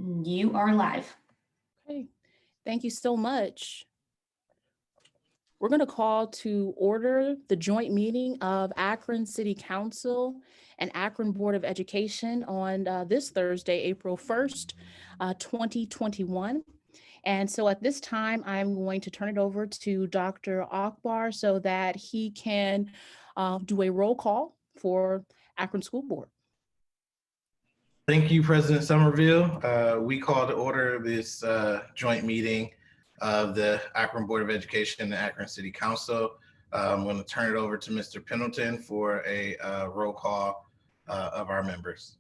You are live. Okay, thank you so much. We're going to call to order the joint meeting of Akron City Council and Akron Board of Education on this Thursday, April 1st, 2021. And so at this time, I'm going to turn it over to Dr. Akbar so that he can do a roll call for Akron School Board. Thank you, President Somerville. We call to order this joint meeting of the Akron Board of Education and Akron City Council. I'm going to turn it over to Mr. Pendleton for a roll call of our members.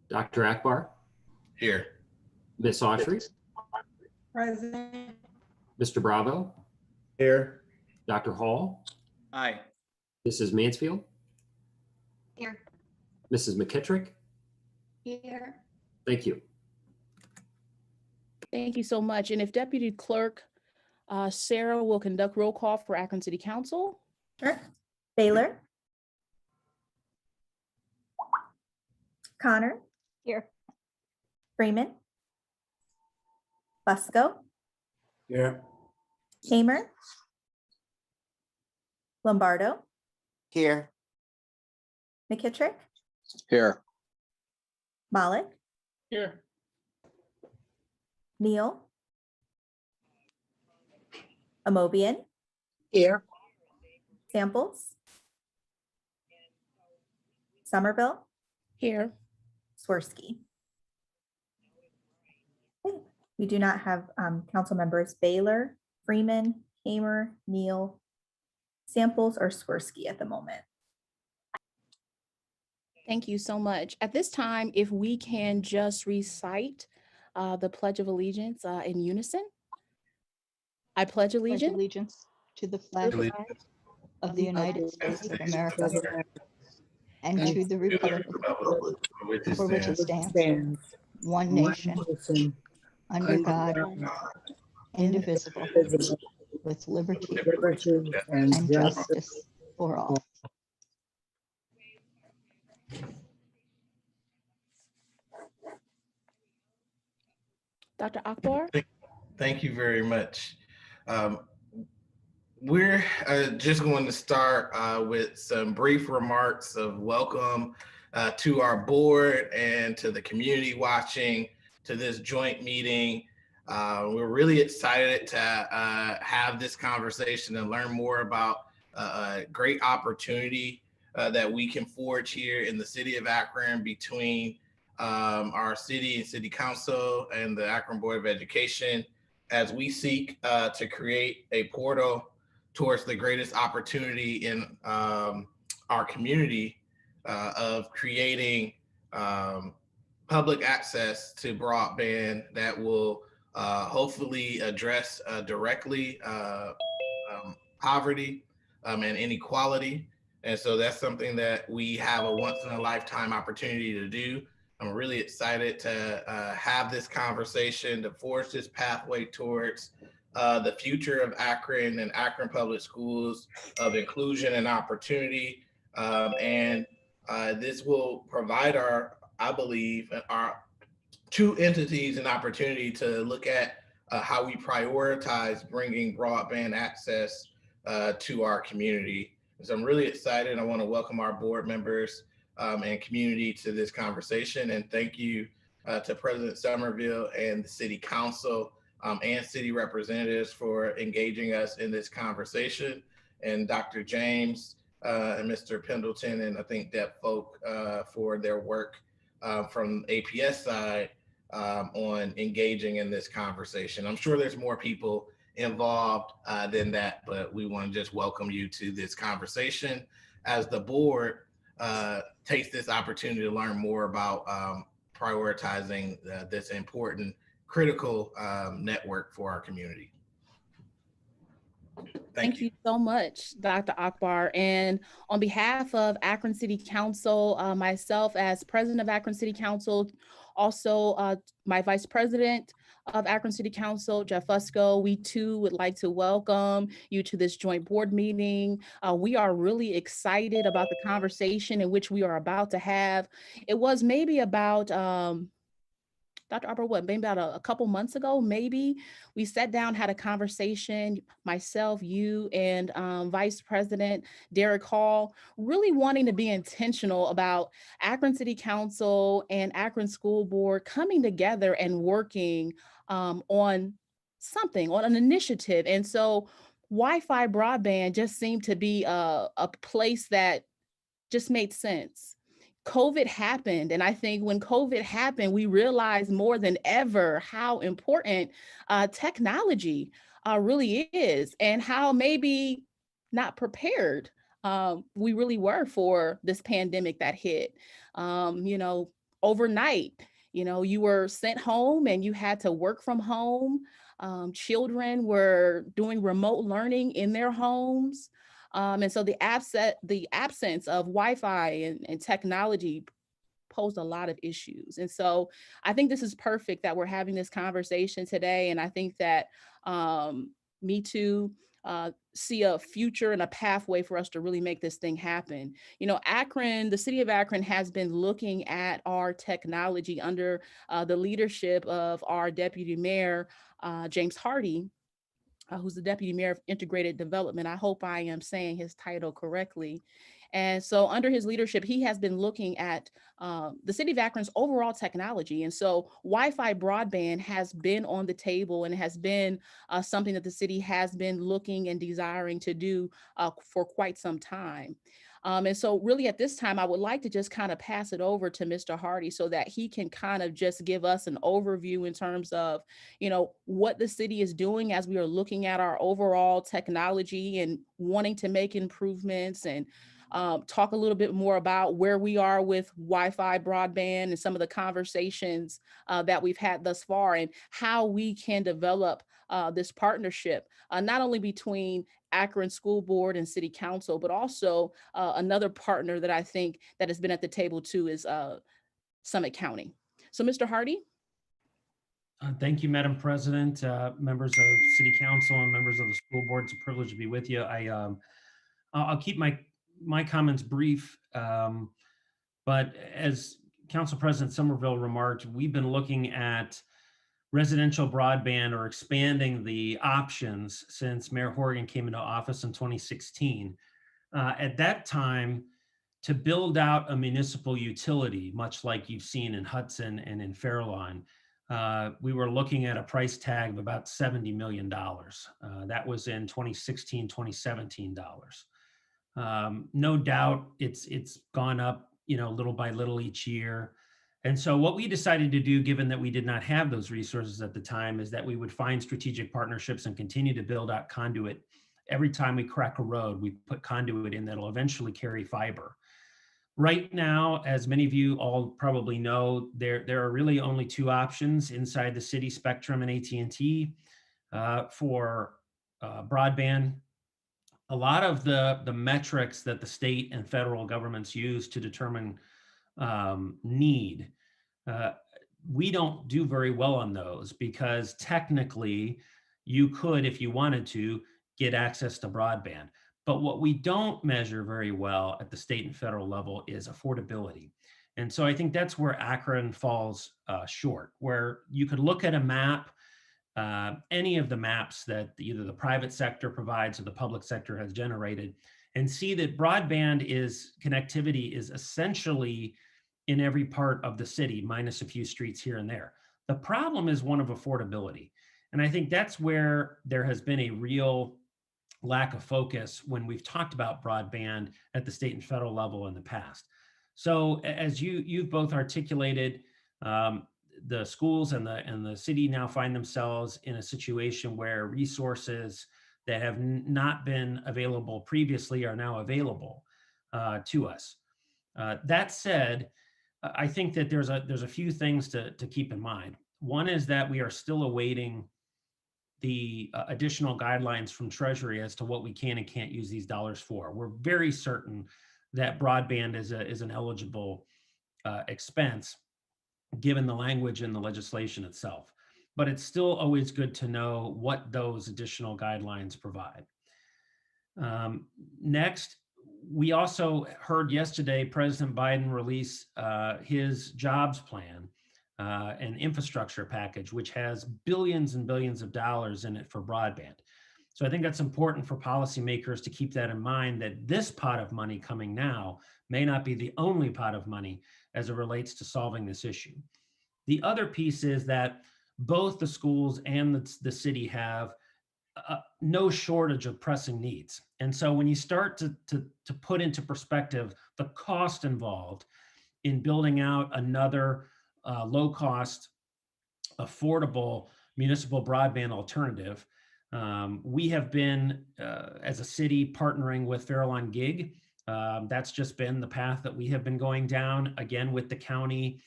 Dr. Akbar. Here. Ms. Autry. Present. Mr. Bravo. Here. Dr. Hall. Aye. Mrs. Mansfield. Here. Mrs. McKittrick. Here. Thank you. Thank you so much. And if Deputy Clerk Sarah will conduct roll call for Akron City Council. Sure. Baylor. Connor. Here. Freeman. Busco. Here. Hamer. Lombardo. Here. McKittrick. Here. Malik. Here. Neal. Amobian. Here. Samples. Somerville. Here. Swirsky. Okay. We do not have council members Baylor, Freeman, Hamer, Neal, Samples, or Swirsky at the moment. Thank you so much. At this time, if we can just recite the Pledge of Allegiance in unison. I pledge allegiance to the flag of the United States of America and to the republic for which it stands, one nation, under God, indivisible, with liberty and justice for all. Dr. Akbar. Thank you very much. We're just going to start with some brief remarks of welcome to our board and to the community watching to this joint meeting. We're really excited to have this conversation and learn more about a great opportunity that we can forge here in the city of Akron between our city and city council and the Akron Board of Education as we seek to create a portal towards the greatest opportunity in our community of creating public access to broadband that will hopefully address directly poverty and inequality. And so that's something that we have a once in a lifetime opportunity to do. I'm really excited to have this conversation, to forge this pathway towards the future of Akron and Akron Public Schools of inclusion and opportunity. And this will provide I believe, our two entities an opportunity to look at how we prioritize bringing broadband access to our community. So I'm really excited. I want to welcome our board members and community to this conversation. And thank you to President Somerville and the City Council and city representatives for engaging us in this conversation. And Dr. James and Mr. Pendleton and I think Dep Folk for their work from APS side on engaging in this conversation. I'm sure there's more people involved than that, but we want to just welcome you to this conversation as the board takes this opportunity to learn more about prioritizing this important, critical network for our community. Thank you so much, Dr. Akbar. And on behalf of Akron City Council, myself as president of Akron City Council, also my vice president of Akron City Council, Jeff Fusco, we too would like to welcome you to this joint board meeting. We are really excited about the conversation in which we are about to have. It was maybe about Dr. Arbor, what, maybe about a couple months ago, maybe we sat down, had a conversation, myself, you, and Vice President Derek Hall, really wanting to be intentional about Akron City Council and Akron School Board coming together and working on something, on an initiative. And so Wi-Fi broadband just seemed to be a place that just made sense. COVID happened. And I think when COVID happened, we realized more than ever how important technology really is, and how maybe not prepared we really were for this pandemic that hit. Overnight, you were sent home and you had to work from home. Children were doing remote learning in their homes. And so the absence of Wi-Fi and technology posed a lot of issues. And so I think this is perfect that we're having this conversation today. And I think that Me Too see a future and a pathway for us to really make this thing happen. Akron, the city of Akron has been looking at our technology under the leadership of our deputy mayor, James Hardy, who's the Deputy Mayor of Integrated Development. I hope I am saying his title correctly. And so under his leadership, he has been looking at the city of Akron's overall technology. And so Wi-Fi broadband has been on the table and has been something that the city has been looking and desiring to do for quite some time. And so really at this time, I would like to just kind of pass it over to Mr. Hardy so that he can kind of just give us an overview in terms of, what the city is doing as we are looking at our overall technology and wanting to make improvements, and talk a little bit more about where we are with Wi-Fi broadband and some of the conversations that we've had thus far, and how we can develop this partnership, not only between Akron School Board and City Council, but also another partner that I think that has been at the table too is Summit County. So Mr. Hardy. Thank you, Madam President, members of City Council and members of the school board. It's a privilege to be with you. I'll keep my comments brief, but as Council President Somerville remarked, we've been looking at residential broadband or expanding the options since Mayor Horgan came into office in 2016. At that time, to build out a municipal utility, much like you've seen in Hudson and in Fairlawn, we were looking at a price tag of about $70 million. That was in 2016, 2017 dollars. No doubt it's gone up, little by little each year. And so what we decided to do, given that we did not have those resources at the time, is that we would find strategic partnerships and continue to build out conduit. Every time we crack a road, we put conduit in that'll eventually carry fiber. Right now, as many of you all probably know, there are really only two options inside the city, Spectrum and AT&T, for broadband. A lot of the metrics that the state and federal governments use to determine need, we don't do very well on those, because technically you could, if you wanted to, get access to broadband. But what we don't measure very well at the state and federal level is affordability. And so I think that's where Akron falls short, where you could look at a map, any of the maps that either the private sector provides or the public sector has generated, and see that broadband connectivity is essentially in every part of the city, minus a few streets here and there. The problem is one of affordability. And I think that's where there has been a real lack of focus when we've talked about broadband at the state and federal level in the past. So as you've both articulated, the schools and the city now find themselves in a situation where resources that have not been available previously are now available to us. That said, I think that there's a few things to keep in mind. One is that we are still awaiting the additional guidelines from Treasury as to what we can and can't use these dollars for. We're very certain that broadband is an eligible expense, given the language in the legislation itself. But it's still always good to know what those additional guidelines provide. Next, we also heard yesterday President Biden release his jobs plan, an infrastructure package, which has billions and billions of dollars in it for broadband. So I think that's important for policymakers to keep that in mind, that this pot of money coming now may not be the only pot of money as it relates to solving this issue. The other piece is that both the schools and the city have no shortage of pressing needs. And so when you start to put into perspective the cost involved in building out another low-cost, affordable municipal broadband alternative, we have been, as a city, partnering with Fairlawn Gig. That's just been the path that we have been going down, again, with the county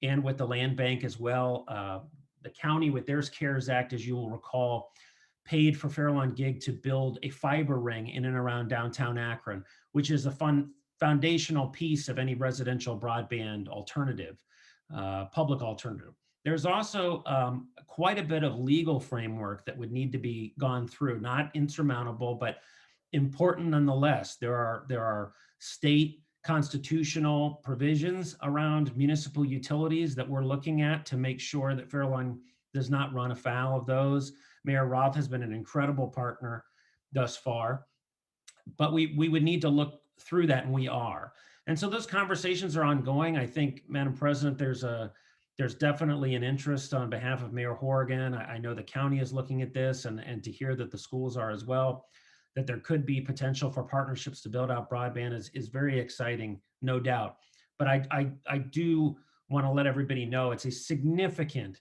and with the land bank as well. The county, with their CARES Act, as you will recall, paid for Fairlawn Gig to build a fiber ring in and around downtown Akron, which is a foundational piece of any residential broadband alternative, public alternative. There's also quite a bit of legal framework that would need to be gone through, not insurmountable, but important nonetheless. There are state constitutional provisions around municipal utilities that we're looking at to make sure that Fairlawn does not run afoul of those. Mayor Roth has been an incredible partner thus far, but we would need to look through that, and we are. And so those conversations are ongoing. I think, Madam President, there's definitely an interest on behalf of Mayor Horrigan. I know the county is looking at this, and to hear that the schools are as well, that there could be potential for partnerships to build out broadband is very exciting, no doubt. But I do want to let everybody know it's a significant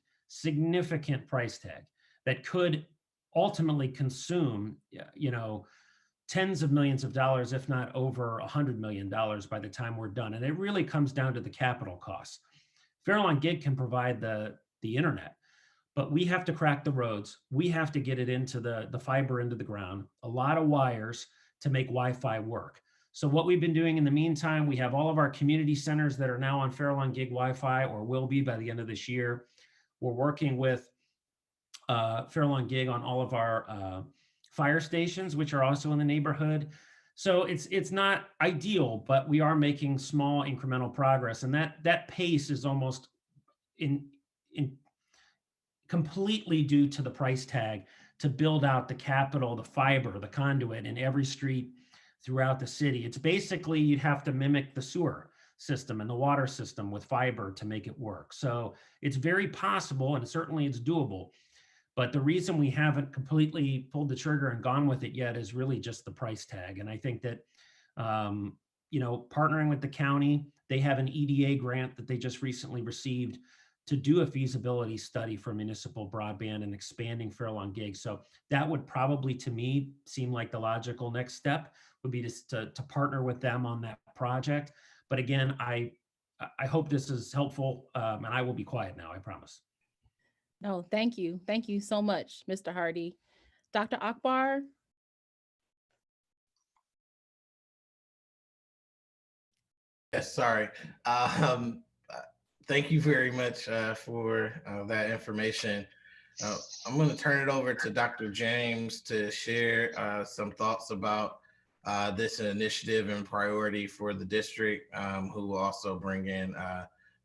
price tag that could ultimately consume, tens of millions of dollars, if not over $100 million by the time we're done. And it really comes down to the capital costs. Fairlawn Gig can provide the internet, but we have to crack the roads. We have to get it into the fiber into the ground, a lot of wires to make Wi-Fi work. So what we've been doing in the meantime, we have all of our community centers that are now on Fairlawn Gig Wi-Fi, or will be by the end of this year. We're working with Fairlawn Gig on all of our fire stations, which are also in the neighborhood. So it's not ideal, but we are making small incremental progress, and that pace is almost in completely due to the price tag to build out the capital, the fiber, the conduit in every street throughout the city. It's basically, you'd have to mimic the sewer system and the water system with fiber to make it work. So it's very possible, and certainly it's doable. But the reason we haven't completely pulled the trigger and gone with it yet is really just the price tag. And I think that, partnering with the county, they have an EDA grant that they just recently received to do a feasibility study for municipal broadband and expanding Fairlawn Gig. So that would probably, to me, seem like the logical next step would be to partner with them on that project. But again, I hope this is helpful, and I will be quiet now, I promise. No, thank you. Thank you so much, Mr. Hardy. Dr. Akbar? Yes, sorry. Thank you very much for that information. I'm going to turn it over to Dr. James to share some thoughts about this initiative and priority for the district, who will also bring in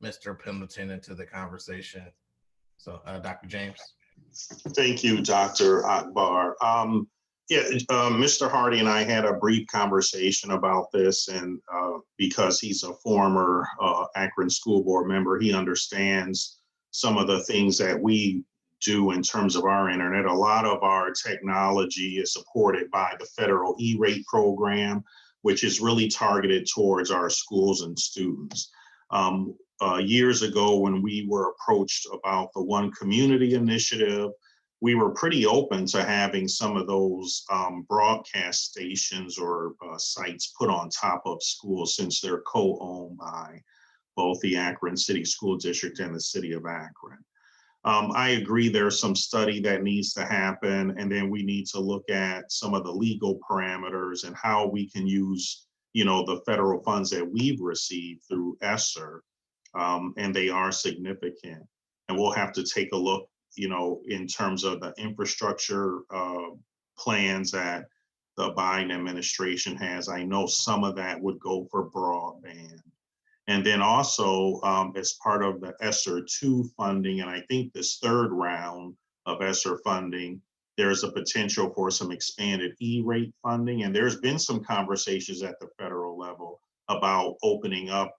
Mr. Pendleton into the conversation. So, Dr. James. Thank you, Dr. Akbar. Mr. Hardy and I had a brief conversation about this, and because he's a former Akron school board member, he understands some of the things that we do in terms of our internet. A lot of our technology is supported by the federal E-rate program, which is really targeted towards our schools and students. Years ago, when we were approached about the One Community initiative, we were pretty open to having some of those broadcast stations or sites put on top of schools, since they're co-owned by both the Akron City School District and the City of Akron. I agree there's some study that needs to happen, and then we need to look at some of the legal parameters and how we can use, the federal funds that we've received through ESSER, and they are significant. And we'll have to take a look, in terms of the infrastructure plans that the Biden administration has. I know some of that would go for broadband. And then also as part of the ESSER 2 funding, and I think this third round of ESSER funding, there's a potential for some expanded E-rate funding. And there's been some conversations at the federal level about opening up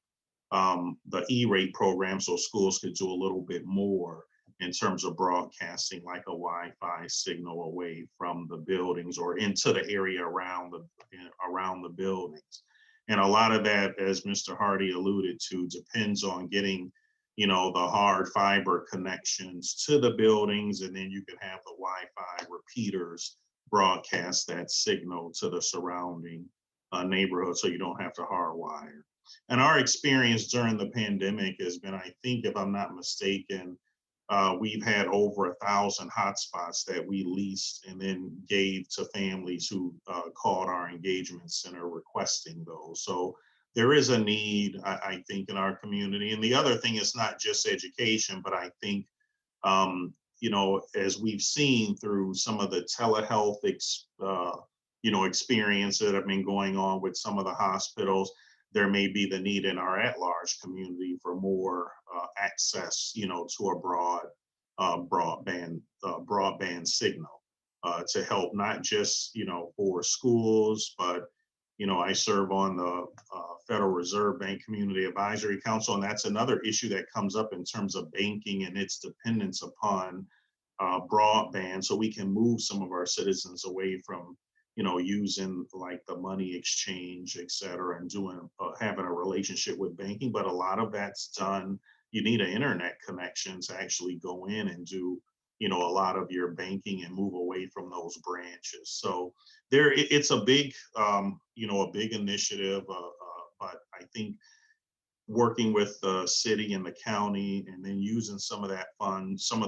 the E-rate program so schools could do a little bit more in terms of broadcasting, like a Wi-Fi signal away from the buildings or into the area around the buildings. And a lot of that, as Mr. Hardy alluded to, depends on getting, you know, the hard fiber connections to the buildings, and then you can have the Wi-Fi repeaters broadcast that signal to the surrounding neighborhood, so you don't have to hardwire. And our experience during the pandemic has been, I think, if I'm not mistaken, we've had over 1,000 hotspots that we leased and then gave to families who called our engagement center requesting those. So there is a need, I think, in our community. And the other thing is not just education, but I think, you know, as we've seen through some of the telehealth, you know, experience that have been going on with some of the hospitals, there may be the need in our at-large community for more access, you know, to a broadband signal to help not just, you know, for schools, but, you know, I serve on the Federal Reserve Bank Community Advisory Council, and that's another issue that comes up in terms of banking and its dependence upon broadband, so we can move some of our citizens away from, you know, using like the money exchange, et cetera, and doing having a relationship with banking. But a lot of that's done. You need an internet connection to actually go in and do, you know, a lot of your banking and move away from those branches. So it's a big, you know, a big initiative. But I think working with the city and the county, and then using some of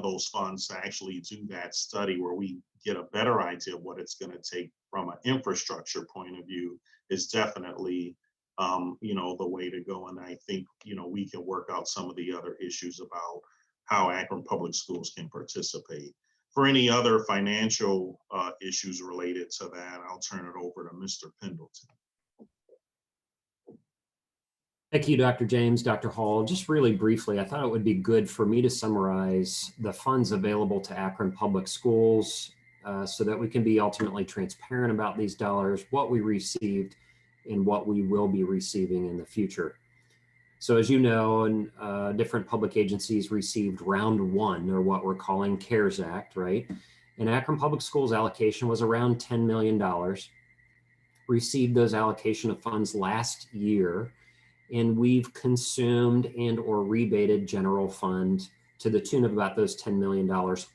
those funds to actually do that study where we get a better idea of what it's going to take from an infrastructure point of view is definitely, you know, the way to go. And I think, you know, we can work out some of the other issues about how Akron Public Schools can participate. For any other financial issues related to that, I'll turn it over to Mr. Pendleton. Thank you, Dr. James, Dr. Hall. Just really briefly, I thought it would be good for me to summarize the funds available to Akron Public Schools so that we can be ultimately transparent about these dollars, what we received, and what we will be receiving in the future. So as you know, and different public agencies received round one, or what we're calling CARES Act, right? And Akron Public Schools allocation was around $10 million. Received those allocation of funds last year, and we've consumed and or rebated general fund to the tune of about those $10 million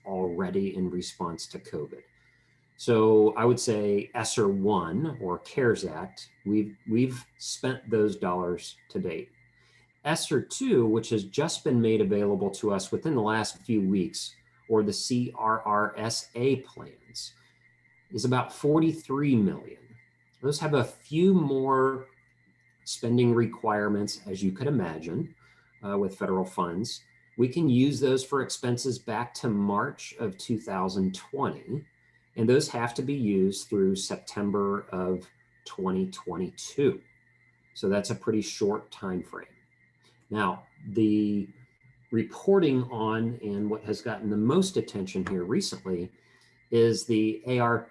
already in response to COVID. So I would say ESSER 1 or CARES Act, we've spent those dollars to date. ESSER 2, which has just been made available to us within the last few weeks, or the CRRSA plans, is about 43 million. Those have a few more spending requirements, as you could imagine, with federal funds. We can use those for expenses back to March of 2020, and those have to be used through September of 2022. So that's a pretty short time frame. Now, the reporting on, and what has gotten the most attention here recently, is the ARP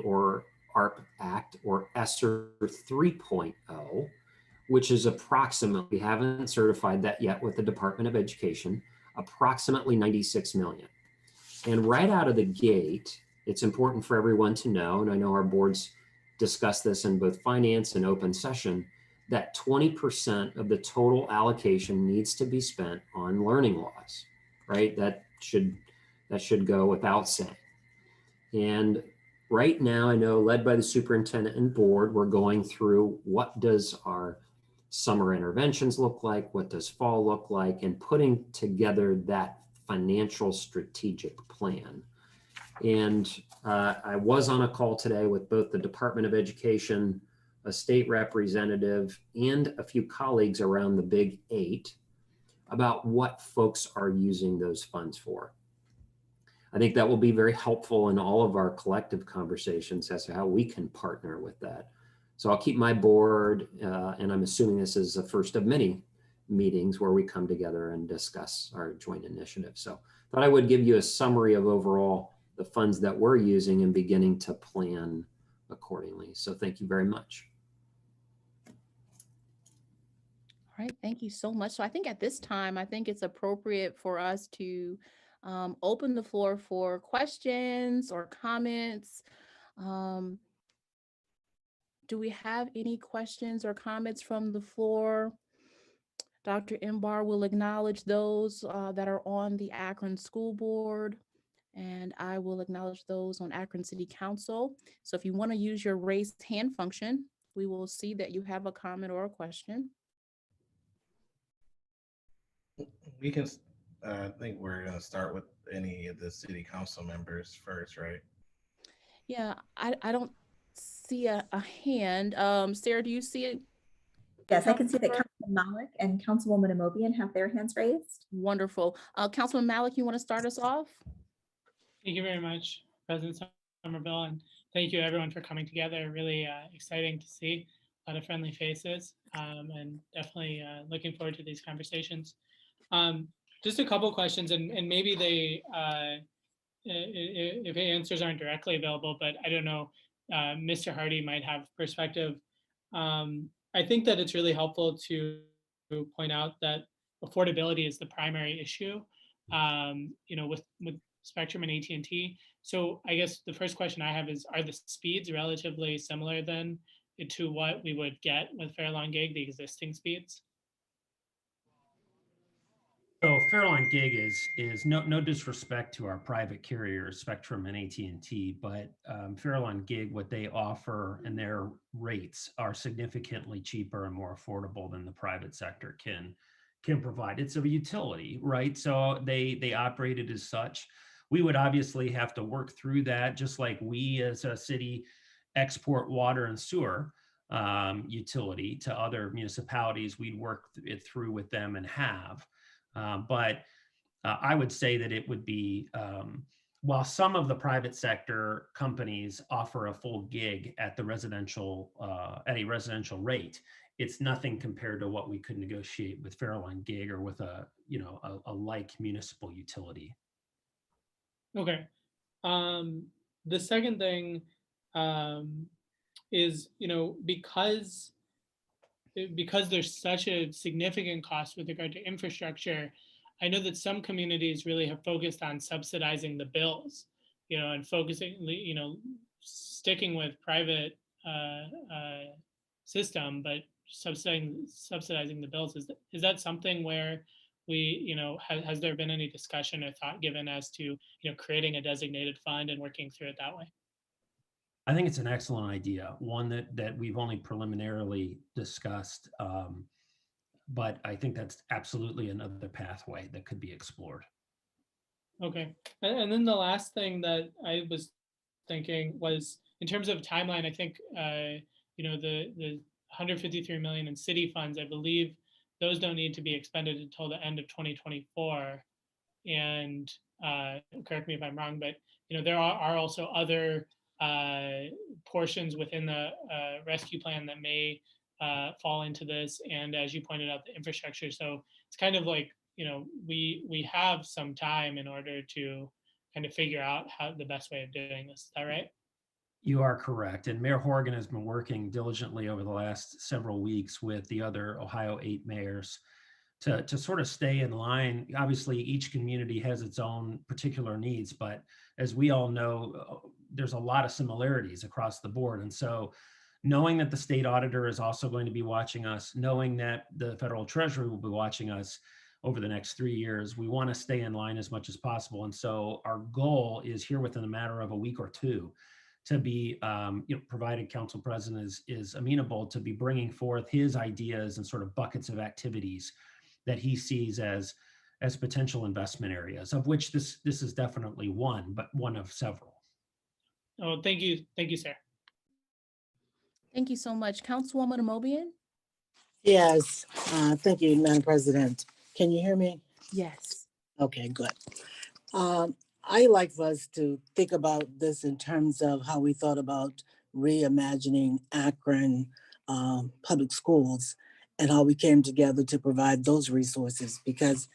or ARP Act, or ESSER 3.0, which is approximately, we haven't certified that yet with the Department of Education, approximately 96 million. And right out of the gate, it's important for everyone to know, and I know our boards discuss this in both finance and open session, that 20% of the total allocation needs to be spent on learning loss, right? That should go without saying. And right now, I know, led by the superintendent and board, we're going through what does our summer interventions look like, what does fall look like, and putting together that financial strategic plan. And I was on a call today with both the Department of Education, a state representative, and a few colleagues around the Big 8 about what folks are using those funds for. I think that will be very helpful in all of our collective conversations as to how we can partner with that. So I'll keep my board, and I'm assuming this is the first of many meetings where we come together and discuss our joint initiative. So thought I would give you a summary of overall the funds that we're using and beginning to plan accordingly. So thank you very much. All right, thank you so much. So I think at this time, I think it's appropriate for us to open the floor for questions or comments. Do we have any questions or comments from the floor? Dr. Imbar will acknowledge those that are on the Akron School Board, and I will acknowledge those on Akron City Council. So if you want to use your raised hand function, we will see that you have a comment or a question. We can, I think we're going to start with any of the city council members first, right? Yeah, I don't see a hand. Sarah, do you see it? Yes, I can see that Councilman Malik and Councilwoman Amobian have their hands raised. Wonderful. Councilman Malik, you want to start us off? Thank you very much, President Somerville, and thank you everyone for coming together. Really exciting to see a lot of friendly faces, and definitely looking forward to these conversations. Just a couple questions, and maybe they, if answers aren't directly available, but I don't know, Mr. Hardy might have perspective. I think that it's really helpful to point out that affordability is the primary issue, with Spectrum and AT&T. So I guess the first question I have is, are the speeds relatively similar then to what we would get with Fairlawn Gig, the existing speeds? So Fairlawn Gig is no disrespect to our private carriers, Spectrum and AT&T, but Fairlawn Gig, what they offer and their rates are significantly cheaper and more affordable than the private sector can provide. It's a utility, right? So they operate it as such. We would obviously have to work through that, just like we as a city export water and sewer utility to other municipalities. We'd work it through with them and have. But I would say that it would be, while some of the private sector companies offer a full gig at the residential, at a residential rate, it's nothing compared to what we could negotiate with Fairlawn Gig or with a like municipal utility. Okay. The second thing is, because there's such a significant cost with regard to infrastructure, I know that some communities really have focused on subsidizing the bills, and focusing, sticking with private system, but subsidizing the bills. Is that something where we, has there been any discussion or thought given as to, creating a designated fund and working through it that way? I think it's an excellent idea, one that we've only preliminarily discussed, but I think that's absolutely another pathway that could be explored. Okay, and then the last thing that I was thinking was, in terms of timeline, I think the 153 million in city funds, I believe those don't need to be expended until the end of 2024. And correct me if I'm wrong, but there are also other portions within the rescue plan that may fall into this, and as you pointed out, the infrastructure. So it's kind of like, we have some time in order to kind of figure out how the best way of doing this. Is that right? You are correct. And Mayor Horgan has been working diligently over the last several weeks with the other Ohio 8 mayors to sort of stay in line. Obviously, each community has its own particular needs, but as we all know, there's a lot of similarities across the board. And so knowing that the state auditor is also going to be watching us, knowing that the federal treasury will be watching us over the next 3 years, we want to stay in line as much as possible. And so our goal is here within a matter of a week or two to be, provided Council President is amenable, to be bringing forth his ideas and sort of buckets of activities that he sees as potential investment areas, of which this is definitely one, but one of several. Oh, thank you, sir. Thank you so much. Councilwoman Amobian? Yes, thank you, Madam President. Can you hear me? Yes. Okay, good. I like for us to think about this in terms of how we thought about reimagining Akron public schools. and how we came together to provide those resources. Because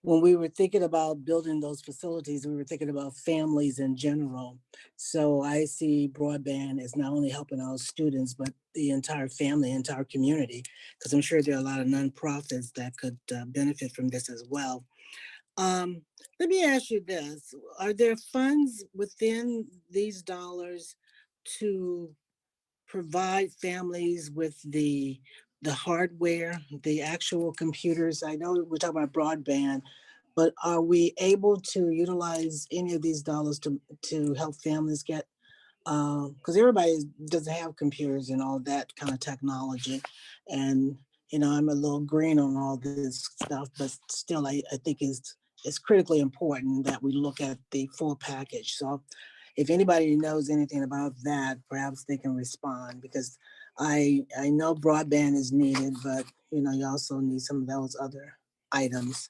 when we were thinking about building those facilities, we were thinking about families in general. So I see broadband as not only helping our students, but the entire family, entire community, because I'm sure there are a lot of nonprofits that could benefit from this as well. Let me ask you this. Are there funds within these dollars to provide families with the hardware, the actual computers? I know we're talking about broadband, but are we able to utilize any of these dollars to help families get, because everybody doesn't have computers and all that kind of technology. And, you know, I'm a little green on all this stuff, but still I think it's critically important that we look at the full package. So if anybody knows anything about that, perhaps they can respond, because I know broadband is needed, but you know, you also need some of those other items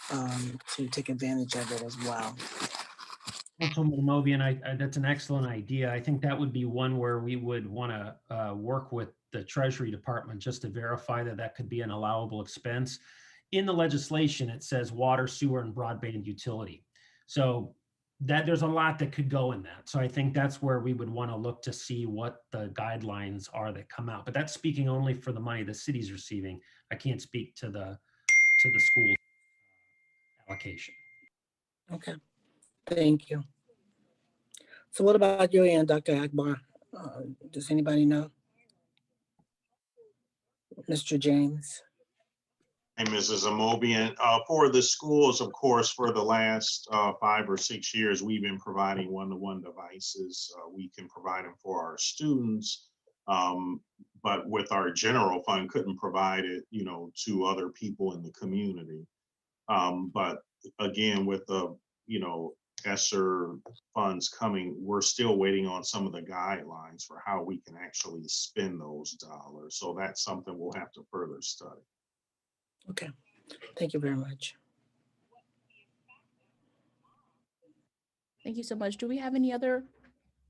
to take advantage of it as well. Councilman Mobian, that's an excellent idea. I think that would be one where we would want to work with the Treasury Department just to verify that that could be an allowable expense. In the legislation, it says water, sewer, and broadband utility. So that there's a lot that could go in that. So I think that's where we would want to look to see what the guidelines are that come out. But that's speaking only for the money the city's receiving. I can't speak to the school allocation. Okay, thank you. So what about your end, Dr. Akbar? Does anybody know? Mr. James? And Mrs. Amobian, for the schools, of course, for the last 5 or 6 years, we've been providing one-to-one devices. We can provide them for our students, but with our general fund, couldn't provide it, you know, to other people in the community. But again, with the, you know, ESSER funds coming, we're still waiting on some of the guidelines for how we can actually spend those dollars. So that's something we'll have to further study. Okay, thank you very much. Thank you so much. Do we have any other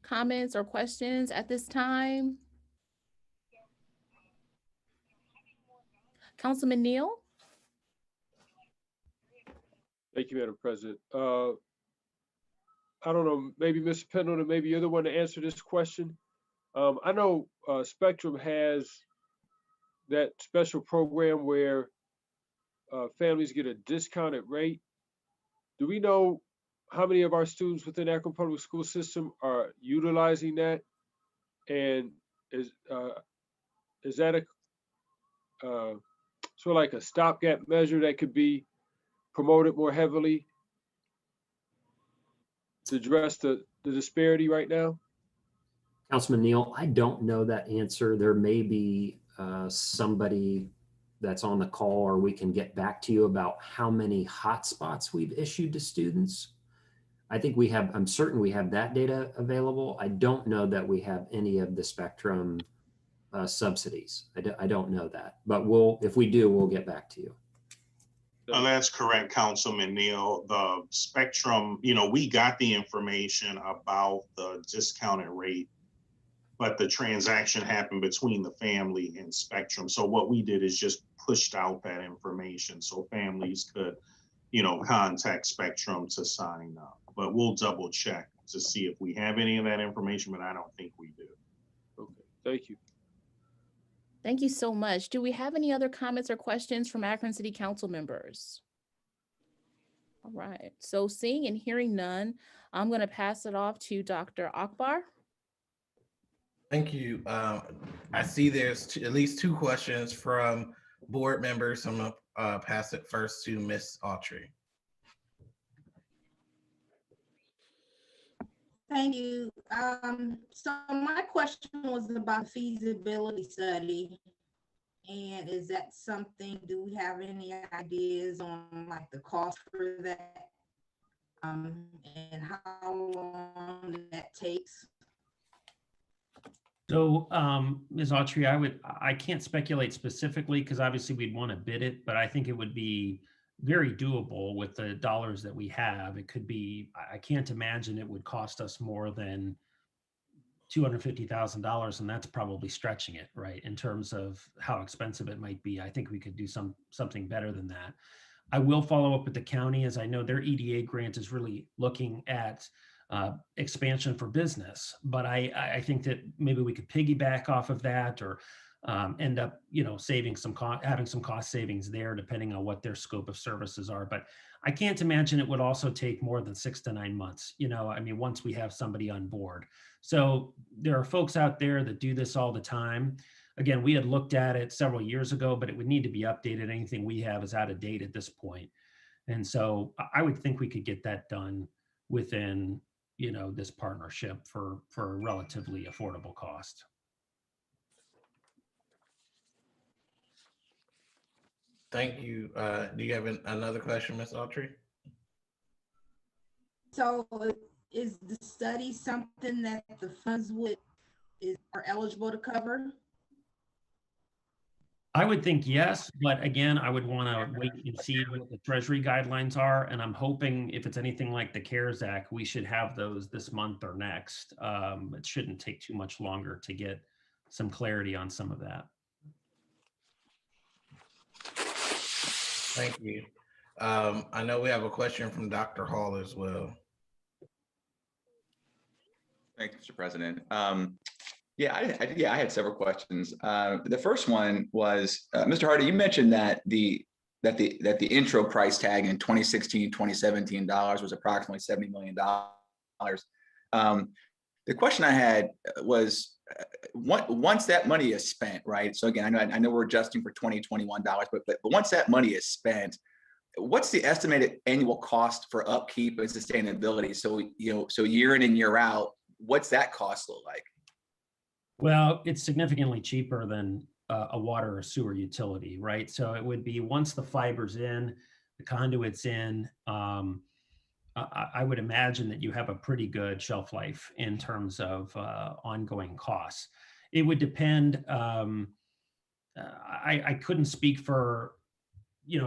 comments or questions at this time? Councilman Neal? Thank you, Madam President. I don't know, maybe Mr. Pendleton, maybe you're the one to answer this question. I know Spectrum has that special program where families get a discounted rate. Do we know how many of our students within Akron Public School System are utilizing that? And is that a sort of like a stopgap measure that could be promoted more heavily to address the disparity right now? Councilman Neal, I don't know that answer. There may be somebody that's on the call, or we can get back to you about how many hotspots we've issued to students. I think we have, I'm certain we have that data available. I don't know that we have any of the Spectrum subsidies. I don't know that, but if we do, we'll get back to you. That's correct, Councilman Neal. The Spectrum, you know, we got the information about the discounted rate, but the transaction happened between the family and Spectrum. So what we did is just pushed out that information so families could, you know, contact Spectrum to sign up. But we'll double check to see if we have any of that information, but I don't think we do. Okay, thank you. Thank you so much. Do we have any other comments or questions from Akron City Council members? All right, so seeing and hearing none, I'm going to pass it off to Dr. Akbar. Thank you. I see there's at least 2 questions from board members. I'm gonna pass it first to Ms. Autry. Thank you. So my question was about feasibility study. And is that something, do we have any ideas on like the cost for that? And how long that takes? So, Ms. Autry, I can't speculate specifically because obviously we'd want to bid it, but I think it would be very doable with the dollars that we have. It could be, I can't imagine it would cost us more than $250,000, and that's probably stretching it, right? In terms of how expensive it might be. I think we could do something better than that. I will follow up with the county, as I know their EDA grant is really looking at expansion for business, but I think that maybe we could piggyback off of that, or end up, saving having some cost savings there, depending on what their scope of services are. But I can't imagine it would also take more than 6 to 9 months. Once we have somebody on board. So there are folks out there that do this all the time. Again, we had looked at it several years ago, but it would need to be updated. Anything we have is out of date at this point. And so I would think we could get that done within, this partnership for a relatively affordable cost. Thank you. Do you have another question, Ms. Autry? So is the study something that the funds are eligible to cover? I would think yes, but again, I would want to wait and see what the Treasury guidelines are. And I'm hoping if it's anything like the CARES Act, we should have those this month or next. It shouldn't take too much longer to get some clarity on some of that. Thank you. I know we have a question from Dr. Hall as well. Thanks, Mr. President. I had several questions. The first one was, Mr. Hardy, you mentioned that the intro price tag in 2016, 2017 dollars was approximately $70 million. The question I had was, once that money is spent, right? So again, I know we're adjusting for 2021 dollars, but once that money is spent, what's the estimated annual cost for upkeep and sustainability? So year in and year out, what's that cost look like? Well, it's significantly cheaper than a water or sewer utility, right? So it would be once the fiber's in, the conduit's in, I would imagine that you have a pretty good shelf life in terms of ongoing costs. It would depend. I couldn't speak for,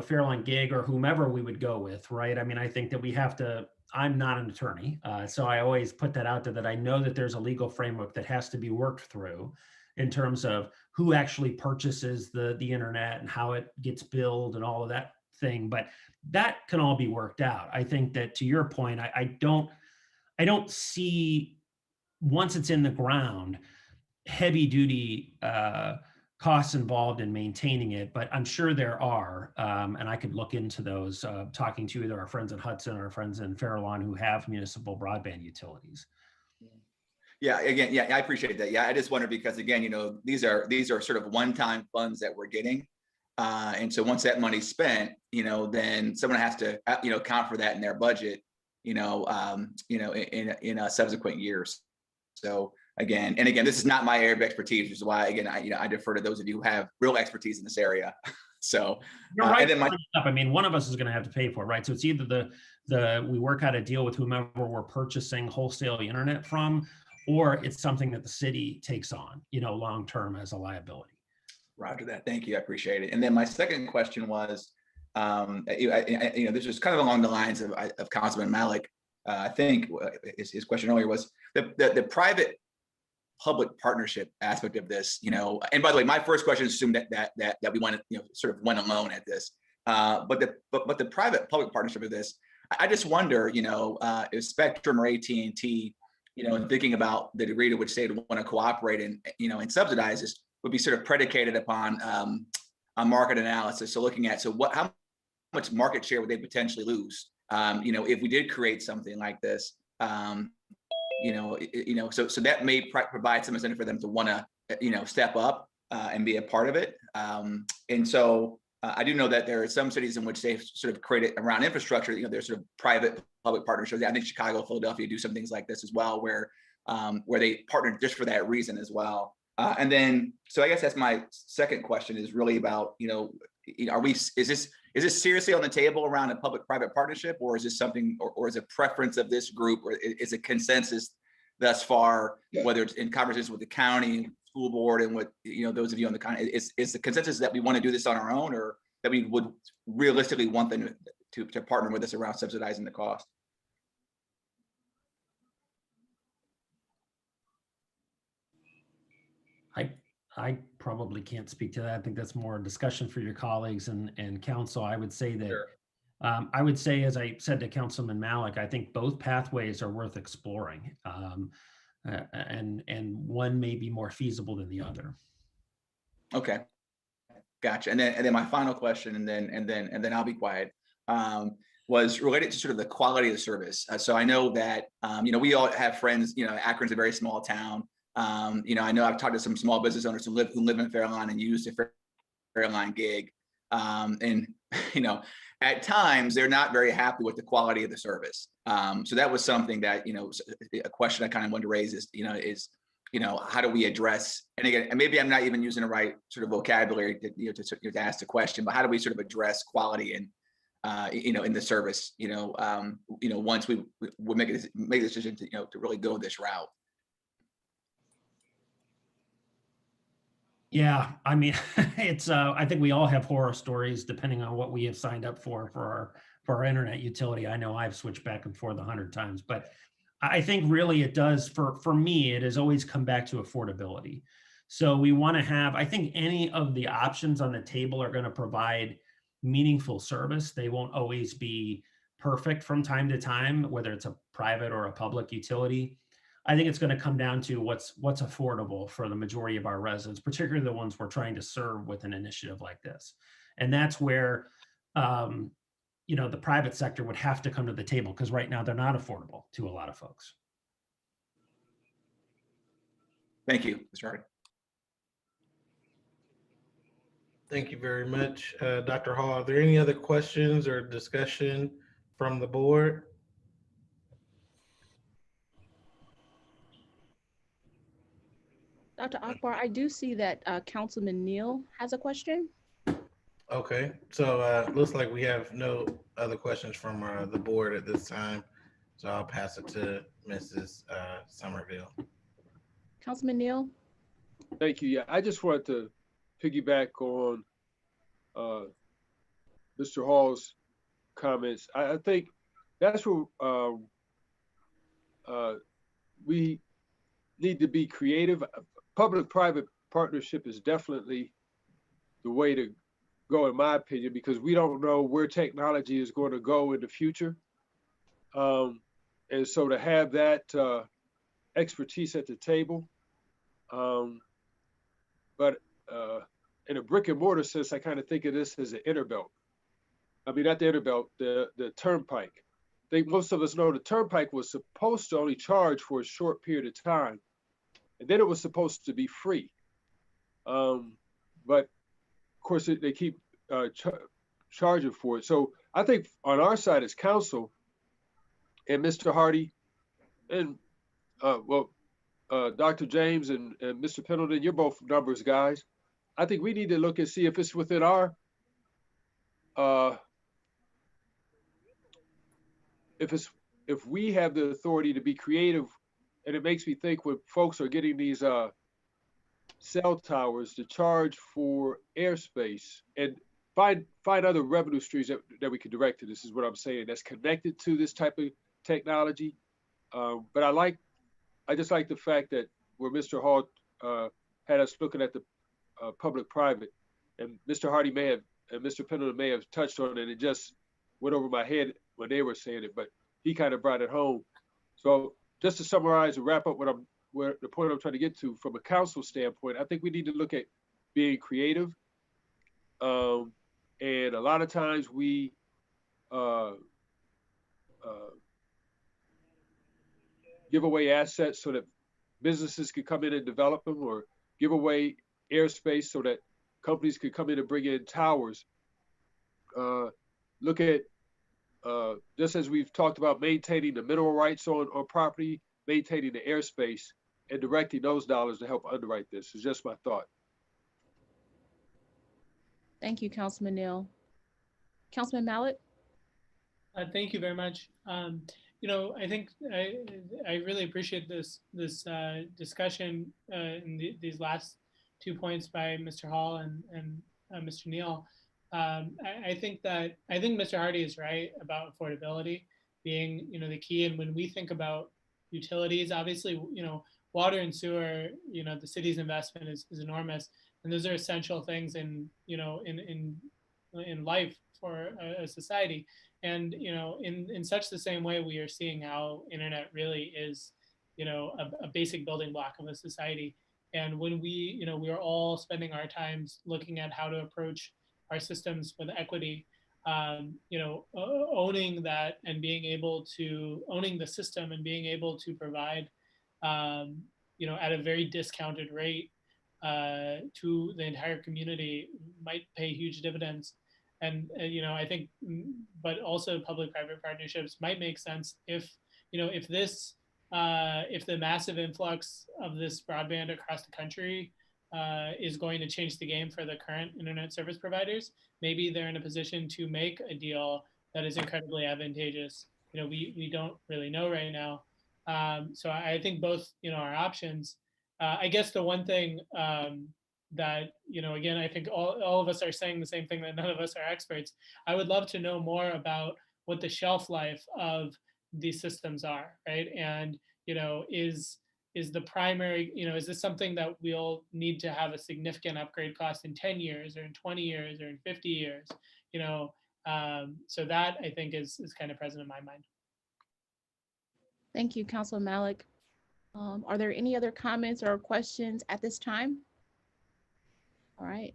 Fairline Gig or whomever we would go with, right? I think that we have to. I'm not an attorney, so I always put that out there that I know that there's a legal framework that has to be worked through in terms of who actually purchases the internet and how it gets billed and all of that thing. But that can all be worked out. I think that, to your point, I don't see, once it's in the ground, heavy duty costs involved in maintaining it, but I'm sure there are, and I could look into those, talking to either our friends at Hudson or our friends in Fairlawn who have municipal broadband utilities. Yeah, again, yeah, I appreciate that. Yeah, I just wonder because, again, these are sort of one-time funds that we're getting. And so once that money's spent, then someone has to, account for that in their budget, in subsequent years. So again, this is not my area of expertise, which is why, again, I defer to those of you who have real expertise in this area. So, you're right. And then one of us is going to have to pay for it, right? So it's either we work out a deal with whomever we're purchasing wholesale internet from, or it's something that the city takes on, long-term as a liability. Roger that. Thank you. I appreciate it. And then my second question was, this was kind of along the lines of Councilman Malik. I think his question earlier was the private public partnership aspect of this, and by the way, my first question assumed that we wanted, sort of went alone at this, but the private public partnership of this, I just wonder, if Spectrum or AT&T, thinking about the degree to which they would want to cooperate and subsidize this would be sort of predicated upon a market analysis. So looking at, how much market share would they potentially lose, if we did create something like this, so that may provide some incentive for them to want to, step up and be a part of it. And so I do know that there are some cities in which they've sort of created around infrastructure, there's sort of private public partnerships. I think Chicago, Philadelphia do some things like this as well, where they partner just for that reason as well. And then, so I guess that's my second question is really about, is this seriously on the table around a public-private partnership, or is this something, or is it preference of this group, or is it consensus thus far, whether it's in conversations with the county, school board, and what, those of you on the county, is the consensus that we want to do this on our own, or that we would realistically want them to partner with us around subsidizing the cost? I probably can't speak to that. I think that's more a discussion for your colleagues and council. I would say that, Sure. I would say, as I said to Councilman Malik, I think both pathways are worth exploring. And one may be more feasible than the other. Okay, gotcha. And then my final question, and then I'll be quiet. Was related to sort of the quality of the service. So I know that we all have friends. Akron's a very small town. I know I've talked to some small business owners who live in Fairlawn and use the Fairlawn gig. And at times they're not very happy with the quality of the service. So that was something that a question I kind of wanted to raise is how do we address, and again, and maybe I'm not even using the right sort of vocabulary to ask the question, but how do we sort of address quality and in the service, once we make a decision to really go this route. Yeah, I mean, it's I think we all have horror stories depending on what we have signed up for our internet utility. I know I've switched back and forth 100 times, but I think really it does for me, it has always come back to affordability. So we want to have, I think any of the options on the table are going to provide meaningful service. They won't always be perfect from time to time, whether it's a private or a public utility. I think it's going to come down to what's affordable for the majority of our residents, particularly the ones we're trying to serve with an initiative like this. And that's where, the private sector would have to come to the table, because right now they're not affordable to a lot of folks. Thank you, Mr. Hardy. Thank you very much, Dr. Hall. Are there any other questions or discussion from the board? Dr. Akbar, I do see that Councilman Neal has a question. Okay, so looks like we have no other questions from the board at this time. So I'll pass it to Mrs. Somerville. Councilman Neal. Thank you. Yeah, I just wanted to piggyback on Mr. Hall's comments. I think that's where we need to be creative. Public-private partnership is definitely the way to go, in my opinion, because we don't know where technology is going to go in the future. And so to have that expertise at the table, but in a brick and mortar sense, I kind of think of this as an interbelt. I mean, not the interbelt, the turnpike. I think most of us know the turnpike was supposed to only charge for a short period of time, and then it was supposed to be free. But of course, they keep charging for it. So I think on our side as council, and Mr. Hardy, and Dr. James and Mr. Pendleton, you're both numbers guys. I think we need to look and see if it's within our, if we have the authority to be creative. And it makes me think when folks are getting these cell towers to charge for airspace, and find other revenue streams that we can direct to. This is what I'm saying, that's connected to this type of technology. But I just like the fact that where Mr. Hall had us looking at the public-private, and Mr. Hardy may have, and Mr. Pendleton may have touched on it, it just went over my head when they were saying it, but he kind of brought it home. So just to summarize and wrap up the point I'm trying to get to from a council standpoint, I think we need to look at being creative. And a lot of times we give away assets so that businesses could come in and develop them, or give away airspace so that companies could come in and bring in towers. Look at, just as we've talked about maintaining the mineral rights on property, maintaining the airspace, and directing those dollars to help underwrite this. Is just my thought. Thank you, Councilman Neal. Councilman Mallett. Thank you very much. I think I really appreciate this discussion in these last 2 points by Mr. Hall and Mr. Neal. I think Mr. Hardy is right about affordability being the key. And when we think about utilities, obviously, water and sewer, the city's investment is enormous, and those are essential things in life for a society. And in such the same way, we are seeing how internet really is a basic building block of a society. And when we are all spending our times looking at how to approach our systems with equity, owning that and being able to owning the system and being able to provide at a very discounted rate to the entire community might pay huge dividends. And I think, but also public-private partnerships might make sense if if the massive influx of this broadband across the country is going to change the game for the current internet service providers. Maybe they're in a position to make a deal that is incredibly advantageous. We don't really know right now. So I think both are options. I guess the one thing that again, I think all of us are saying the same thing, that none of us are experts. I would love to know more about what the shelf life of these systems are, right? And is the primary, is this something that we'll need to have a significant upgrade cost in 10 years or in 20 years or in 50 years? So that I think is kind of present in my mind. Thank you, Councilman Malik. Are there any other comments or questions at this time? All right.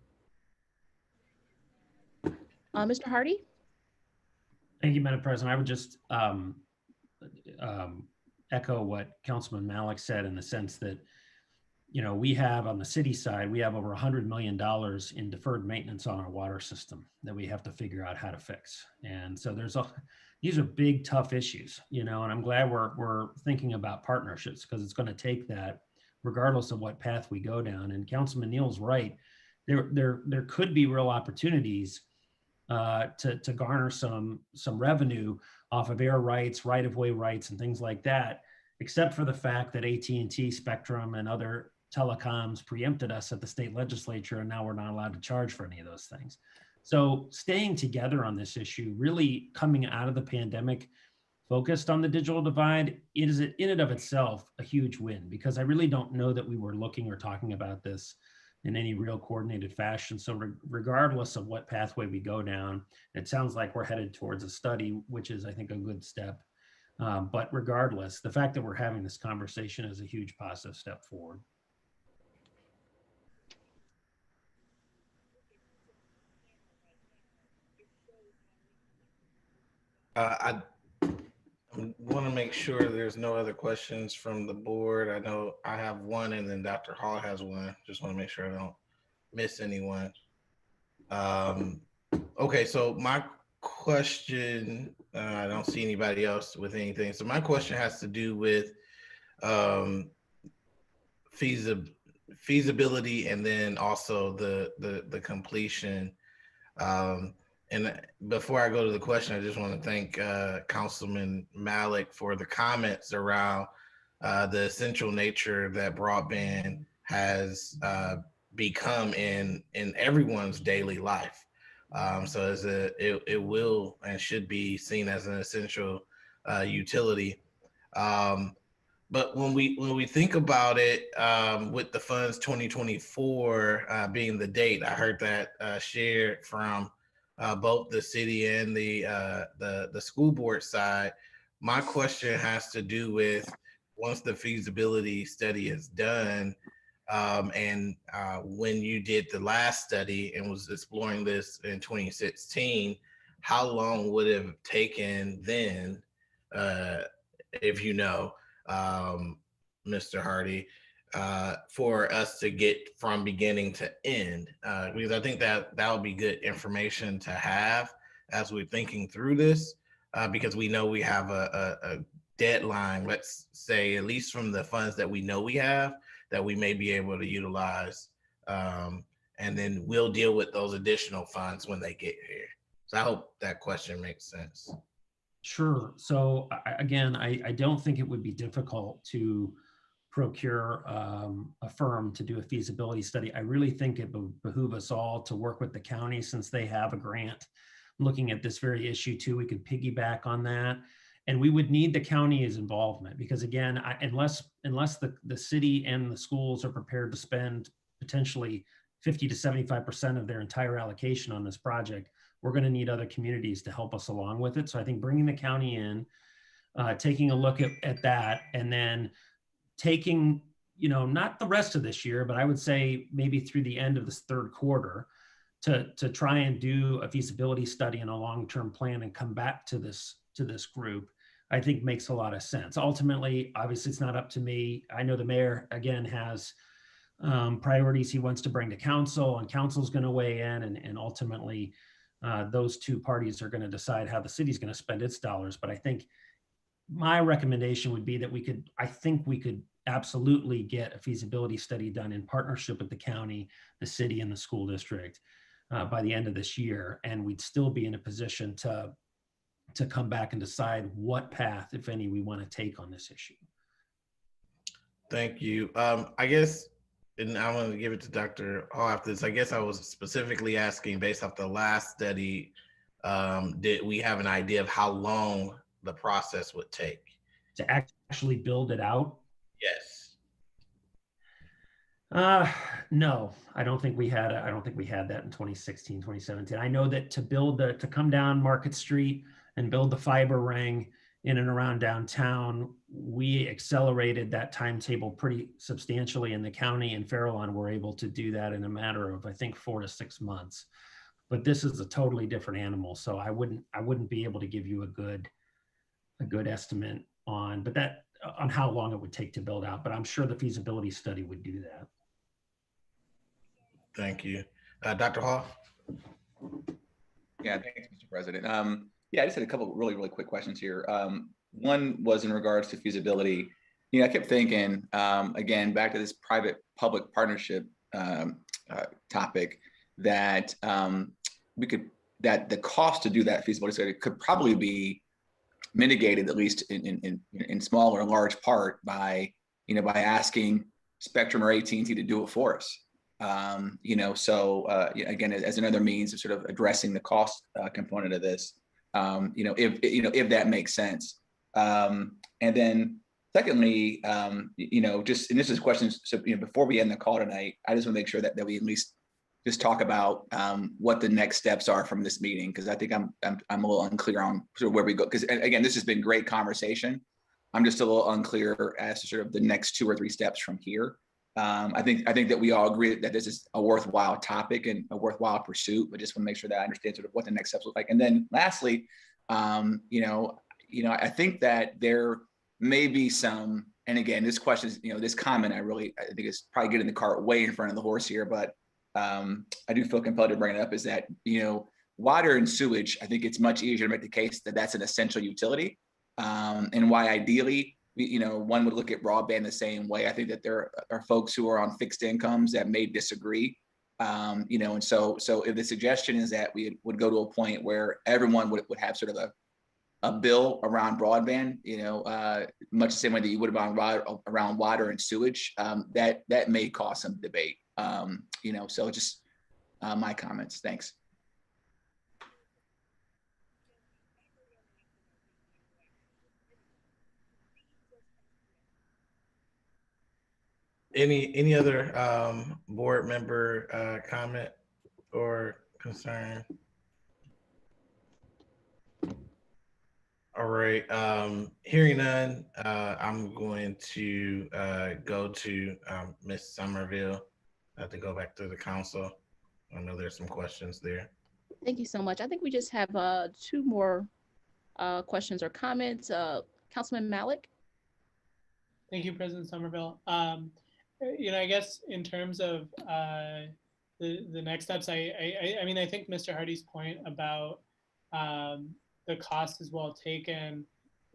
Mr. Hardy? Thank you, Madam President. I would just echo what Councilman Malik said, in the sense that, we have on the city side, we have over $100 million in deferred maintenance on our water system that we have to figure out how to fix. And so these are big, tough issues, and I'm glad we're thinking about partnerships, because it's going to take that regardless of what path we go down. And Councilman Neal's right. There could be real opportunities to garner some revenue off of air rights, right-of-way rights, and things like that, except for the fact that AT&T, Spectrum, and other telecoms preempted us at the state legislature, and now we're not allowed to charge for any of those things. So staying together on this issue, really coming out of the pandemic, focused on the digital divide, it is in and of itself a huge win, because I really don't know that we were looking or talking about this in any real coordinated fashion. So regardless of what pathway we go down, it sounds like we're headed towards a study, which is, I think, a good step. But regardless, the fact that we're having this conversation is a huge positive step forward. I want to make sure there's no other questions from the board. I know I have one, and then Dr. Hall has one. Just want to make sure I don't miss anyone. Okay, so my question, I don't see anybody else with anything. So my question has to do with feasibility, and then also the completion. And before I go to the question, I just want to thank Councilman Malik for the comments around the essential nature that broadband has become in everyone's daily life. So it will and should be seen as an essential utility. But when we think about it, with the funds 2024 being the date, I heard that shared from both the city and the school board side. My question has to do with, once the feasibility study is done, and when you did the last study and was exploring this in 2016, how long would it have taken then, if you know, Mr. Hardy, for us to get from beginning to end? Because I think that would be good information to have as we're thinking through this, because we know we have a deadline, let's say, at least from the funds that we know we have, that we may be able to utilize. And then we'll deal with those additional funds when they get here. So I hope that question makes sense. Sure. So again, I don't think it would be difficult to procure a firm to do a feasibility study. I really think it would behoove us all to work with the county, since they have a grant looking at this very issue too. We could piggyback on that. And we would need the county's involvement because again, unless the city and the schools are prepared to spend potentially 50 to 75% of their entire allocation on this project, we're going to need other communities to help us along with it. So I think bringing the county in, taking a look at that, and then taking, not the rest of this year, but I would say maybe through the end of this third quarter to try and do a feasibility study and a long-term plan and come back to this group, I think makes a lot of sense. Ultimately, obviously it's not up to me. I know the mayor, again, has priorities he wants to bring to council, and council's going to weigh in, and ultimately those two parties are going to decide how the city's going to spend its dollars. But I think my recommendation would be that we could absolutely get a feasibility study done in partnership with the county, the city, and the school district by the end of this year. And we'd still be in a position to come back and decide what path, if any, we want to take on this issue. Thank you. I guess, and I want to give it to Dr. Hall after this. I guess I was specifically asking based off the last study, did we have an idea of how long the process would take? To actually build it out? Yes. No, I don't think we had that in 2016, 2017. I know that to come down Market Street and build the fiber ring in and around downtown, we accelerated that timetable pretty substantially, and the county and Farallon were able to do that in a matter of, I think, 4 to 6 months. But this is a totally different animal, so I wouldn't be able to give you a good estimate on how long it would take to build out. But I'm sure the feasibility study would do that. Thank you. Dr. Hall? Yeah, thanks, Mr. President. Yeah, I just had a couple really, really quick questions here. One was in regards to feasibility. I kept thinking, again, back to this private-public partnership topic, that that the cost to do that feasibility study could probably be mitigated, at least in small or large part, by asking Spectrum or AT&T to do it for us. Again, as another means of sort of addressing the cost component of this, if that makes sense. And then secondly, and this is questions. So, before we end the call tonight, I just want to make sure that we at least just talk about what the next steps are from this meeting, because I think I'm a little unclear on sort of where we go. Because again, this has been great conversation. I'm just a little unclear as to sort of the next 2 or 3 steps from here. I think that we all agree that this is a worthwhile topic and a worthwhile pursuit, but just want to make sure that I understand sort of what the next steps look like. And then lastly, I think that there may be some, and again, this question is, this comment, I think is probably getting the cart way in front of the horse here, but I do feel compelled to bring it up, is that, water and sewage, I think it's much easier to make the case that that's an essential utility, and why ideally, one would look at broadband the same way. I think that there are folks who are on fixed incomes that may disagree. And so if the suggestion is that we would go to a point where everyone would have sort of a bill around broadband, much the same way that you would around water and sewage, that may cause some debate. So just my comments. Thanks. Any other board member comment or concern? All right, hearing none, I'm going to go to Ms. Somerville to go back to the council. I know there's some questions there. Thank you so much. I think we just have 2 more questions or comments. Councilman Malik. Thank you, President Somerville. I guess in terms of the next steps, I mean, I think Mr. Hardy's point about the cost is well taken,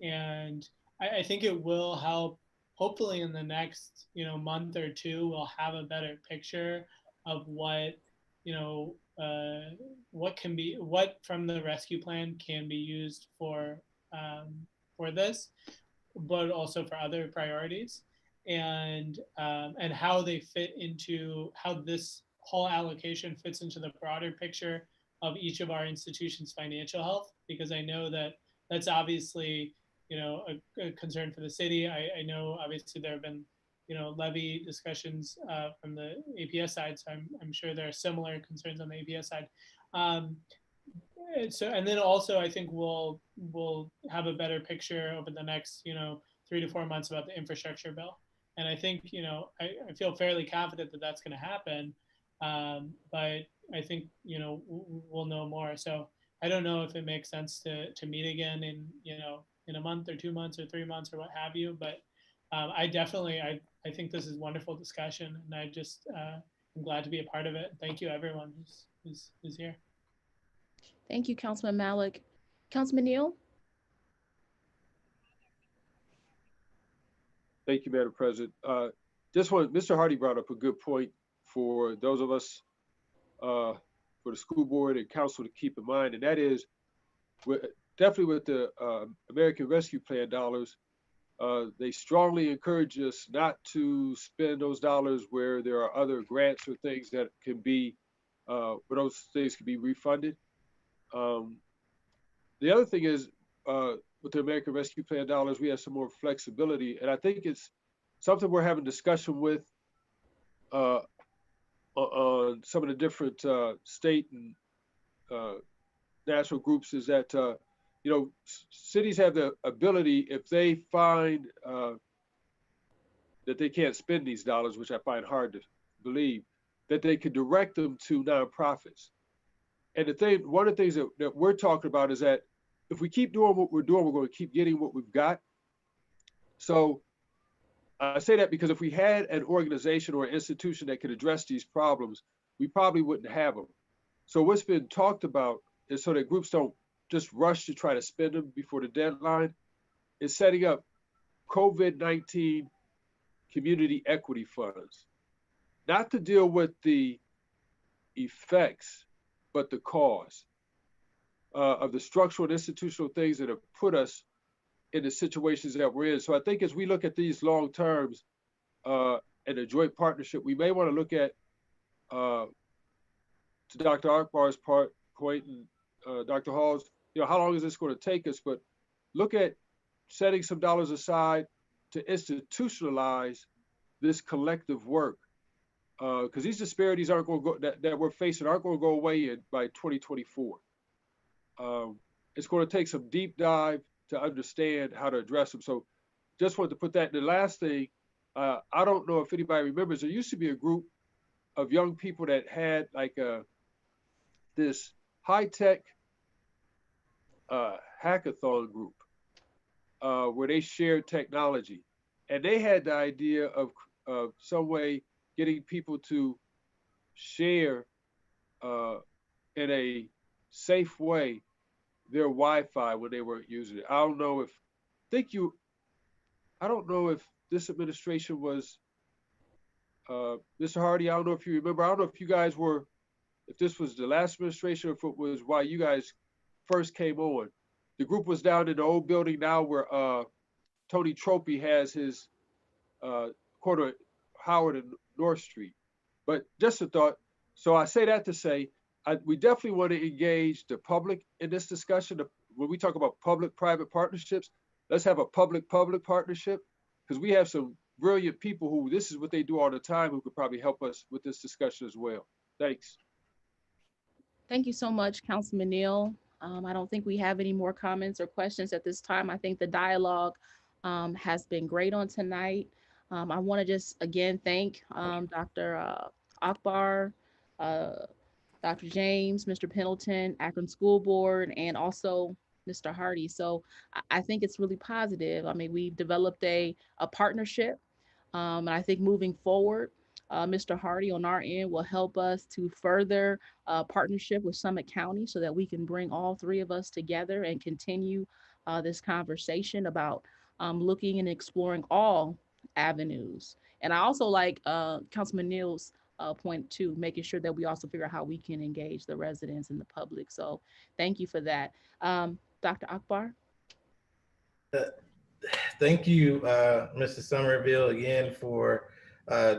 and I think it will help. Hopefully, in the next month or 2, we'll have a better picture of what what from the rescue plan can be used for this, but also for other priorities, and how they fit into how this whole allocation fits into the broader picture of each of our institutions' financial health, because I know that that's obviously a concern for the city. I know obviously there have been, levy discussions from the APS side, so I'm sure there are similar concerns on the APS side. And then also I think we'll have a better picture over the next 3 to 4 months about the infrastructure bill. And I think I feel fairly confident that that's going to happen, but I think we'll know more. So I don't know if it makes sense to meet again in a month or 2 months or 3 months or what have you. But I think this is wonderful discussion, and I just I'm glad to be a part of it. Thank you everyone who's here. Thank you, Councilman Malik. Councilman Neal? Thank you, Madam President. Mr. Hardy brought up a good point for those of us, for the school board and council to keep in mind, and that is definitely with the American Rescue Plan dollars, they strongly encourage us not to spend those dollars where there are other grants or things that can be, where those things can be refunded. The other thing is, with the American Rescue Plan dollars, we have some more flexibility, and I think it's something we're having discussion with on some of the different state and national groups, is that cities have the ability, if they find that they can't spend these dollars, which I find hard to believe, that they could direct them to nonprofits. And one of the things that we're talking about is that if we keep doing what we're doing, we're going to keep getting what we've got. So I say that because if we had an organization or an institution that could address these problems, we probably wouldn't have them. So what's been talked about is, so that groups don't just rush to try to spend them before the deadline, is setting up COVID-19 community equity funds, not to deal with the effects, but the cause of the structural and institutional things that have put us in the situations that we're in. So I think as we look at these long terms and a joint partnership, we may want to look at, to Dr. Akbar's point and Dr. Hall's, how long is this going to take us? But look at setting some dollars aside to institutionalize this collective work, because these disparities aren't going to go, that we're facing aren't going to go away by 2024. It's going to take some deep dive to understand how to address them. So just wanted to put that. And the last thing, I don't know if anybody remembers, there used to be a group of young people that had like this high-tech hackathon group where they shared technology. And they had the idea of some way getting people to share in a safe way their Wi-Fi when they weren't using it. I don't know if this administration was, Mr. Hardy, I don't know if you remember, I don't know if you guys were, if this was the last administration or if it was while you guys first came on. The group was down in the old building now where Tony Tropy has his corner Howard and North Street. But just a thought. So I say that to say, we definitely want to engage the public in this discussion. When we talk about public-private partnerships, let's have a public-public partnership, because we have some brilliant people who this is what they do all the time who could probably help us with this discussion as well. Thanks. Thank you so much, Councilman Neal. I don't think we have any more comments or questions at this time. I think the dialogue has been great on tonight. I want to just again thank Dr. Akbar, Dr. James, Mr. Pendleton, Akron School Board, and also Mr. Hardy. So I think it's really positive. I mean, we've developed a partnership, and I think moving forward, Mr. Hardy on our end will help us to further partnership with Summit County so that we can bring all three of us together and continue this conversation about looking and exploring all avenues. And I also like Councilman Neal's point too, making sure that we also figure out how we can engage the residents and the public. So thank you for that. Dr. Akbar? Thank you, Mr. Somerville, again for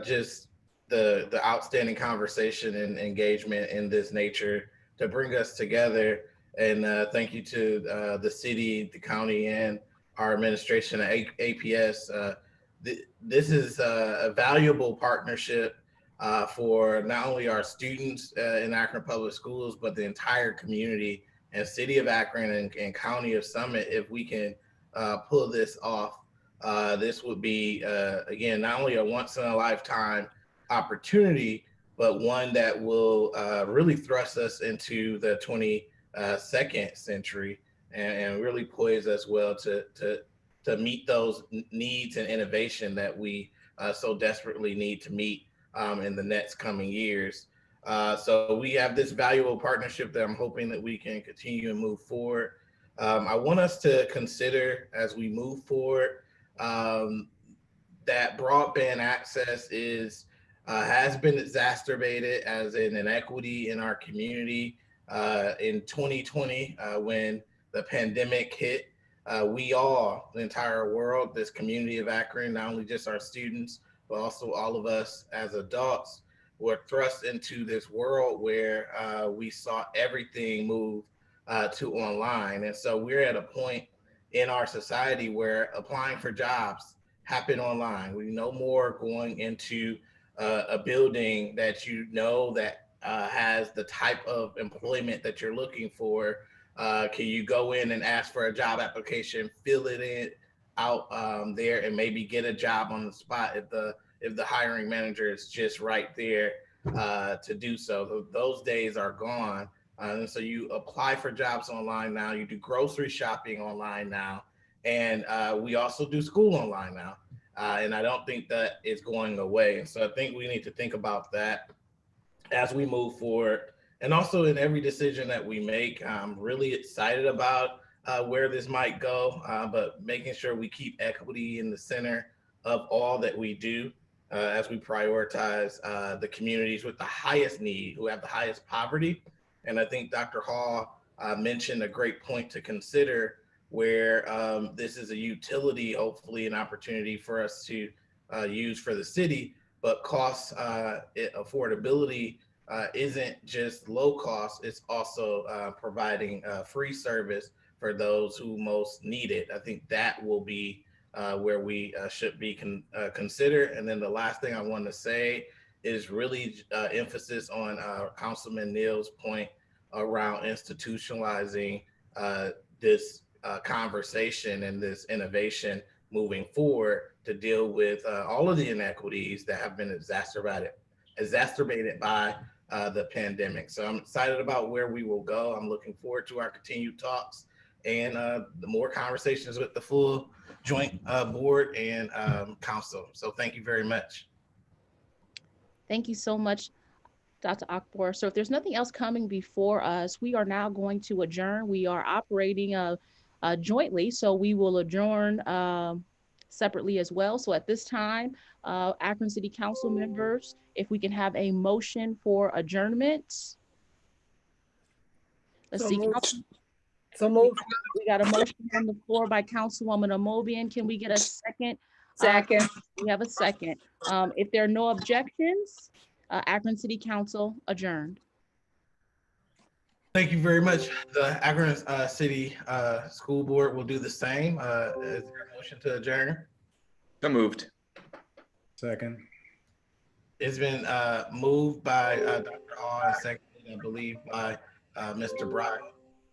just the outstanding conversation and engagement in this nature to bring us together. And thank you to the city, the county, and our administration at APS. This is a valuable partnership for not only our students in Akron Public Schools, but the entire community and city of Akron and county of Summit. If we can pull this off, this would be, again, not only a once in a lifetime opportunity, but one that will really thrust us into the 22nd century and really poise us well to meet those needs and innovation that we so desperately need to meet in the next coming years. So we have this valuable partnership that I'm hoping that we can continue and move forward. I want us to consider as we move forward that broadband access has been exacerbated as an inequity in our community in 2020 when the pandemic hit. We all, the entire world, this community of Akron, not only just our students, but also all of us as adults, were thrust into this world where we saw everything move to online. And so we're at a point in our society where applying for jobs happen online. We no more going into a building that you know that has the type of employment that you're looking for. Can you go in and ask for a job application, fill it in out there, and maybe get a job on the spot if the hiring manager is just right there to do so. Those days are gone. And so you apply for jobs online now. You do grocery shopping online now, and we also do school online now. And I don't think that is going away. And so I think we need to think about that as we move forward. And also in every decision that we make, I'm really excited about where this might go, but making sure we keep equity in the center of all that we do as we prioritize the communities with the highest need, who have the highest poverty. And I think Dr. Hall mentioned a great point to consider where this is a utility, hopefully an opportunity for us to use for the city, but cost affordability isn't just low cost, it's also providing free service for those who most need it. I think that will be where we should be considered. And then the last thing I want to say is really emphasis on Councilman Neal's point around institutionalizing this conversation and this innovation moving forward to deal with all of the inequities that have been exacerbated by the pandemic. So I'm excited about where we will go. I'm looking forward to our continued talks and the more conversations with the full joint board and council. So thank you very much. Thank you so much, Dr. Akbar. So if there's nothing else coming before us, we are now going to adjourn. We are operating jointly, so we will adjourn separately as well. So at this time, Akron City Council members, if we can have a motion for adjournment. Let's see. So moved. We got a motion on the floor by Councilwoman Amobian. Can we get a second? Second. We have a second. If there are no objections, Akron City Council adjourned. Thank you very much. The Akron City School Board will do the same. Is there a motion to adjourn? So moved. Second. It's been moved by Dr. Hall and seconded, I believe, by Mr. Brock.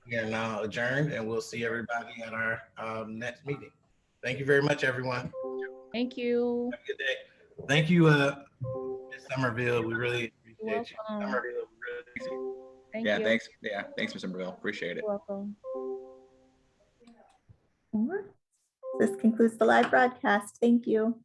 We are now adjourned, and we'll see everybody at our next meeting. Thank you very much, everyone. Thank you. Have a good day. Thank you, Ms. Somerville. We really appreciate you. Somerville, we really Thank yeah, you. thanks. Yeah, thanks, Mr. Somerville. Appreciate it. You're welcome. This concludes the live broadcast. Thank you.